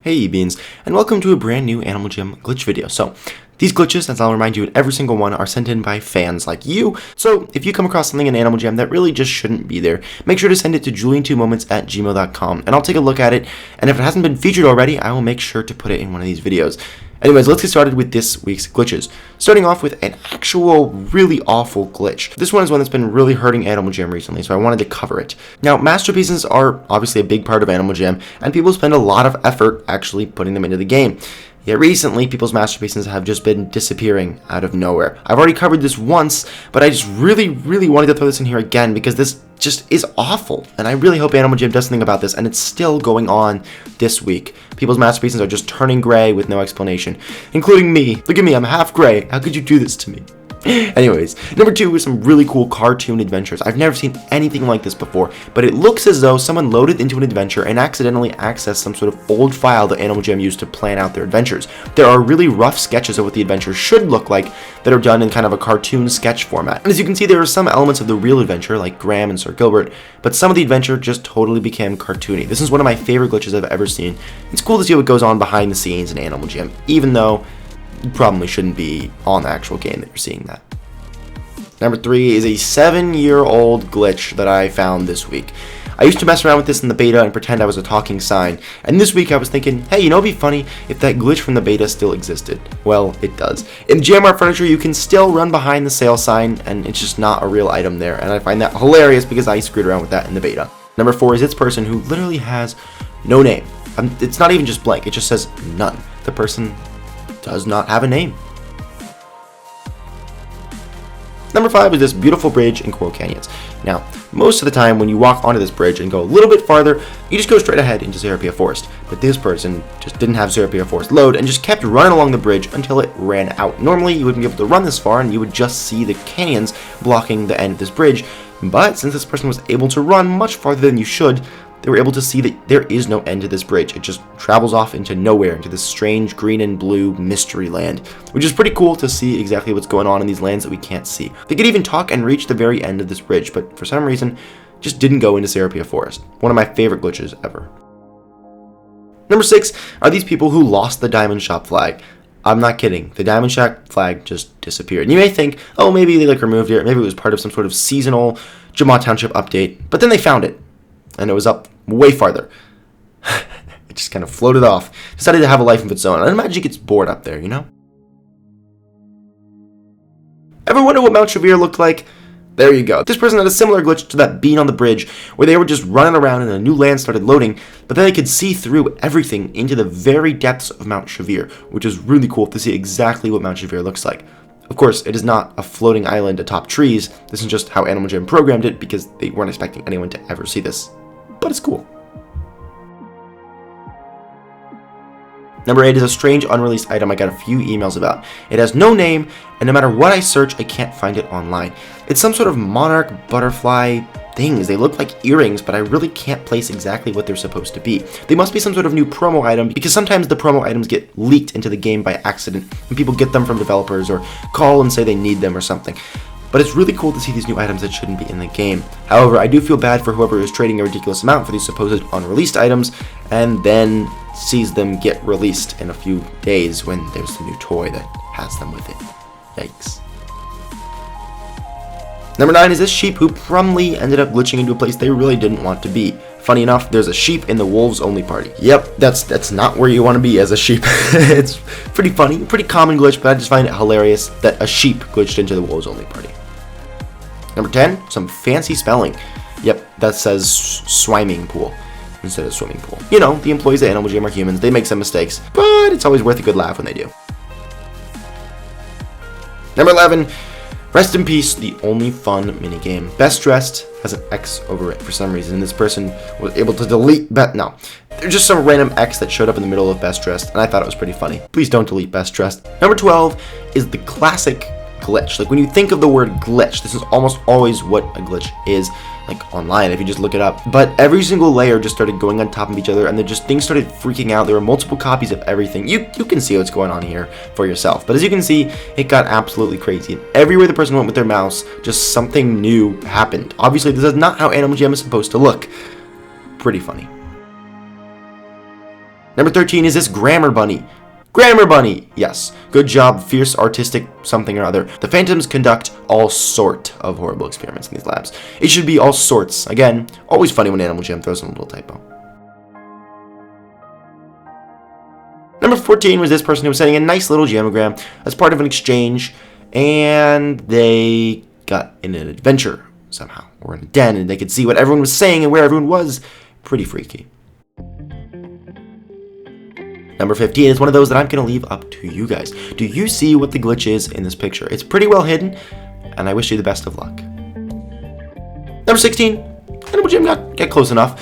Hey Beans, and welcome to a brand new Animal Jam glitch video. So, these glitches, as I'll remind you in every single one, are sent in by fans like you. So, if you come across something in Animal Jam that really just shouldn't be there, make sure to send it to julian2moments@gmail.com, and I'll take a look at it, and if it hasn't been featured already, I will make sure to put it in one of these videos. Anyways, let's get started with this week's glitches. Starting off with an actual really awful glitch. This one is one that's been really hurting Animal Jam recently, so I wanted to cover it. Now, masterpieces are obviously a big part of Animal Jam, and people spend a lot of effort actually putting them into the game. Yet recently, people's masterpieces have just been disappearing out of nowhere. I've already covered this once, but I just really wanted to throw this in here again because this just is awful. And I really hope Animal Jam does something about this, and it's still going on this week. People's masterpieces are just turning gray with no explanation, including me. Look at me, I'm half gray. How could you do this to me? Anyways, number 2 is some really cool cartoon adventures. I've never seen anything like this before, but it looks as though someone loaded into an adventure and accidentally accessed some sort of old file that Animal Jam used to plan out their adventures. There are really rough sketches of what the adventure should look like that are done in kind of a cartoon sketch format. And as you can see, there are some elements of the real adventure, like Graham and Sir Gilbert, but some of the adventure just totally became cartoony. This is one of my favorite glitches I've ever seen. It's cool to see what goes on behind the scenes in Animal Jam, even though you probably shouldn't be on the actual game that you're seeing that. Number 3 is a 7-year-old glitch that I found this week. I used to mess around with this in the beta and pretend I was a talking sign, and this week I was thinking, hey, you know, it'd be funny if that glitch from the beta still existed. Well, it does. In Jamagram furniture, you can still run behind the sale sign, and it's just not a real item there, and I find that hilarious because I screwed around with that in the beta. Number 4 is this person who literally has no name. It's not even just blank, it just says none. The person does not have a name. Number 5 is this beautiful bridge in Coral Canyons. Now, most of the time when you walk onto this bridge and go a little bit farther, you just go straight ahead into Serapia Forest. But this person just didn't have Serapia Forest load and just kept running along the bridge until it ran out. Normally, you wouldn't be able to run this far and you would just see the canyons blocking the end of this bridge. But since this person was able to run much farther than you should, they were able to see that there is no end to this bridge. It just travels off into nowhere, into this strange green and blue mystery land, which is pretty cool to see exactly what's going on in these lands that we can't see. They could even talk and reach the very end of this bridge, but for some reason, just didn't go into Serapia Forest. One of my favorite glitches ever. Number 6 are these people who lost the Diamond Shop flag. I'm not kidding. The Diamond Shack flag just disappeared. And you may think, oh, maybe they removed it, maybe it was part of some sort of seasonal Jamagram Township update, but then they found it. And it was up way farther. It just kind of floated off. Decided to have a life of its own. I imagine it gets bored up there, you know? Ever wonder what Mount Chevere looked like? There you go. This person had a similar glitch to that bean on the bridge, where they were just running around and a new land started loading, but then they could see through everything into the very depths of Mount Chevere, which is really cool to see exactly what Mount Chevere looks like. Of course, it is not a floating island atop trees. This is just how Animal Jam programmed it because they weren't expecting anyone to ever see this. But it's cool. Number 8 is a strange unreleased item I got a few emails about. It has no name, and no matter what I search, I can't find it online. It's some sort of monarch butterfly things. They look like earrings, but I really can't place exactly what they're supposed to be. They must be some sort of new promo item, because sometimes the promo items get leaked into the game by accident, and people get them from developers or call and say they need them or something. But it's really cool to see these new items that shouldn't be in the game. However, I do feel bad for whoever is trading a ridiculous amount for these supposed unreleased items, and then sees them get released in a few days when there's a new toy that has them with it. Yikes. Number 9 is this sheep who promptly ended up glitching into a place they really didn't want to be. Funny enough, there's a sheep in the wolves only party. Yep, that's not where you want to be as a sheep. It's pretty funny, pretty common glitch, but I just find it hilarious that a sheep glitched into the wolves only party. Number 10, some fancy spelling. Yep, that says swimming pool instead of swimming pool. You know, the employees at Animal Jam are humans, they make some mistakes, but it's always worth a good laugh when they do. Number 11, rest in peace, the only fun minigame. Best Dressed has an X over it for some reason, and this person was able to delete no. There's just some random X that showed up in the middle of Best Dressed, and I thought it was pretty funny. Please don't delete Best Dressed. Number 12 is the classic glitch. Like when you think of the word glitch, this is almost always what a glitch is, like online if you just look it up. But every single layer just started going on top of each other, and things started freaking out. There were multiple copies of everything. You can see what's going on here for yourself. But as you can see, it got absolutely crazy. And everywhere the person went with their mouse, just something new happened. Obviously, this is not how Animal Jam is supposed to look. Pretty funny. Number 13 is this Grammar Bunny. Grammar Bunny! Yes. Good job, fierce artistic something or other. The Phantoms conduct all sort of horrible experiments in these labs. It should be all sorts. Again, always funny when Animal Jam throws in a little typo. Number 14 was this person who was sending a nice little Jamagram as part of an exchange, and they got in an adventure somehow, or in a den, and they could see what everyone was saying and where everyone was. Pretty freaky. Number 15 is one of those that I'm going to leave up to you guys. Do you see what the glitch is in this picture? It's pretty well hidden, and I wish you the best of luck. Number 16, Animal Jam got close enough.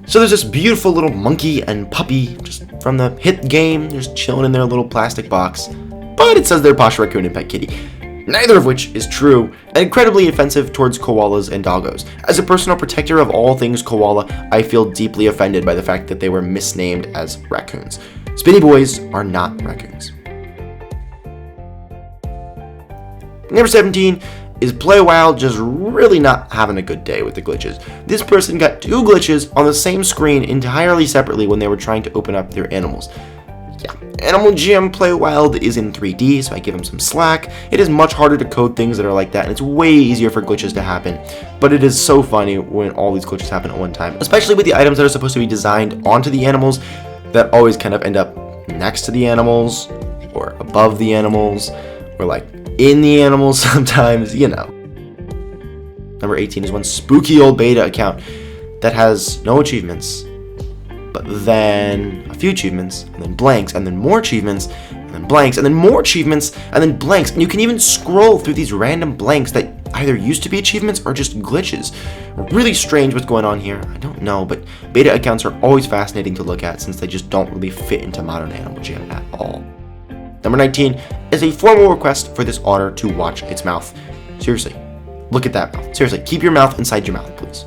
So there's this beautiful little monkey and puppy just from the hit game, just chilling in their little plastic box. But it says they're Posh Raccoon and Pet Kitty. Neither of which is true, and incredibly offensive towards koalas and doggos. As a personal protector of all things koala, I feel deeply offended by the fact that they were misnamed as raccoons. Spinny boys are not raccoons. Number 17 is Play a While just really not having a good day with the glitches. This person got 2 glitches on the same screen entirely separately when they were trying to open up their animals. Yeah, Animal Jam Play Wild is in 3D, so I give him some slack. It is much harder to code things that are like that, and it's way easier for glitches to happen. But it is so funny when all these glitches happen at one time, especially with the items that are supposed to be designed onto the animals that always kind of end up next to the animals, or above the animals, or like in the animals sometimes, you know. Number 18 is one spooky old beta account that has no achievements, but then a few achievements, and then blanks, and then more achievements, and then blanks, and then more achievements, and then blanks. And you can even scroll through these random blanks that either used to be achievements or just glitches. Really strange what's going on here. I don't know, but beta accounts are always fascinating to look at since they just don't really fit into modern Animal Jam at all. Number 19 is a formal request for this otter to watch its mouth. Seriously, look at that mouth. Seriously, keep your mouth inside your mouth, please.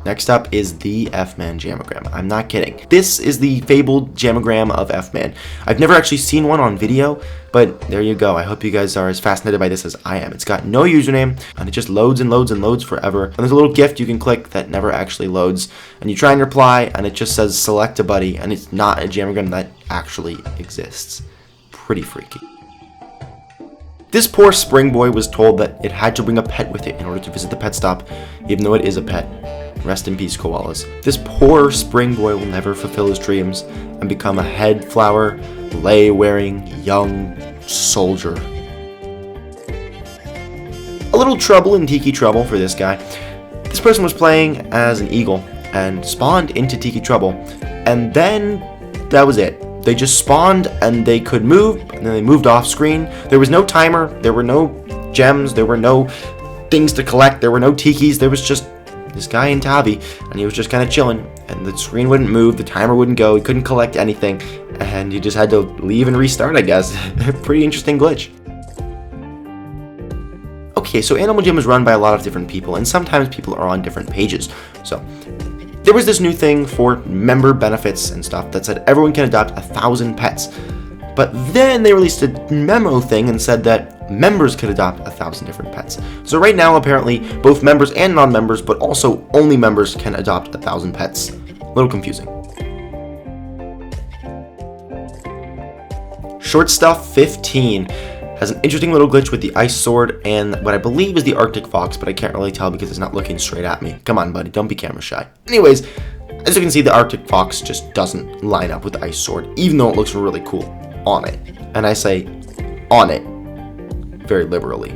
Next up is the Fman Jamagram. I'm not kidding. This is the fabled Jamagram of Fman. I've never actually seen one on video, but there you go. I hope you guys are as fascinated by this as I am. It's got no username, and it just loads and loads and loads forever. And there's a little gift you can click that never actually loads, and you try and reply, and it just says select a buddy, and it's not a Jamagram that actually exists. Pretty freaky. This poor spring boy was told that it had to bring a pet with it in order to visit the pet stop, even though it is a pet. Rest in peace, koalas. This poor spring boy will never fulfill his dreams and become a head flower, lei-wearing young soldier. A little trouble in Tiki Trouble for this guy. This person was playing as an eagle and spawned into Tiki Trouble, and then that was it. They just spawned and they could move, and then they moved off screen. There was no timer, there were no gems, there were no things to collect, there were no tikis, there was just this guy in Tavi, and he was just kind of chilling, and the screen wouldn't move, the timer wouldn't go, he couldn't collect anything, and you just had to leave and restart, I guess. Pretty interesting glitch. Okay, so Animal Jam is run by a lot of different people, and sometimes people are on different pages. So there was this new thing for member benefits and stuff that said everyone can adopt 1,000 pets. But then they released a memo thing and said that members could adopt 1,000 different pets. So right now, apparently, both members and non-members, but also only members, can adopt 1,000 pets. A little confusing. Short Stuff 15 has an interesting little glitch with the ice sword and what I believe is the Arctic fox, but I can't really tell because it's not looking straight at me. Come on, buddy, don't be camera shy. Anyways, as you can see, the Arctic fox just doesn't line up with the ice sword, even though it looks really cool on it. And I say on it very liberally.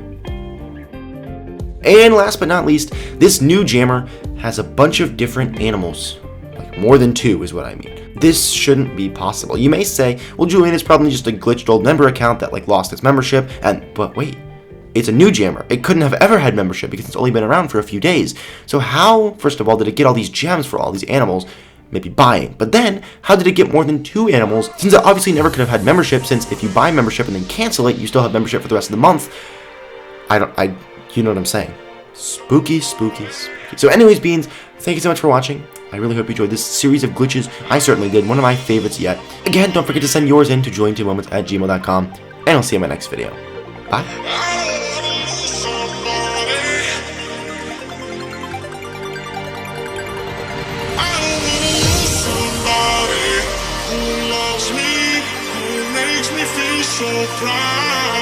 And last but not least, this new jammer has a bunch of different animals. Like more than 2 is what I mean. This shouldn't be possible. You may say, well, Julian, it's probably just a glitched old member account that lost its membership, but wait, it's a new jammer. It couldn't have ever had membership because it's only been around for a few days. So how, first of all, did it get all these gems for all these animals? Maybe buying. But then, how did it get more than 2 animals? Since it obviously never could have had membership, since if you buy membership and then cancel it, you still have membership for the rest of the month. You know what I'm saying. Spooky, spooky, spooky. So anyways, Beans, thank you so much for watching. I really hope you enjoyed this series of glitches. I certainly did. One of my favorites yet. Again, don't forget to send yours in to julian2moments@gmail.com, and I'll see you in my next video. Bye. she thrives.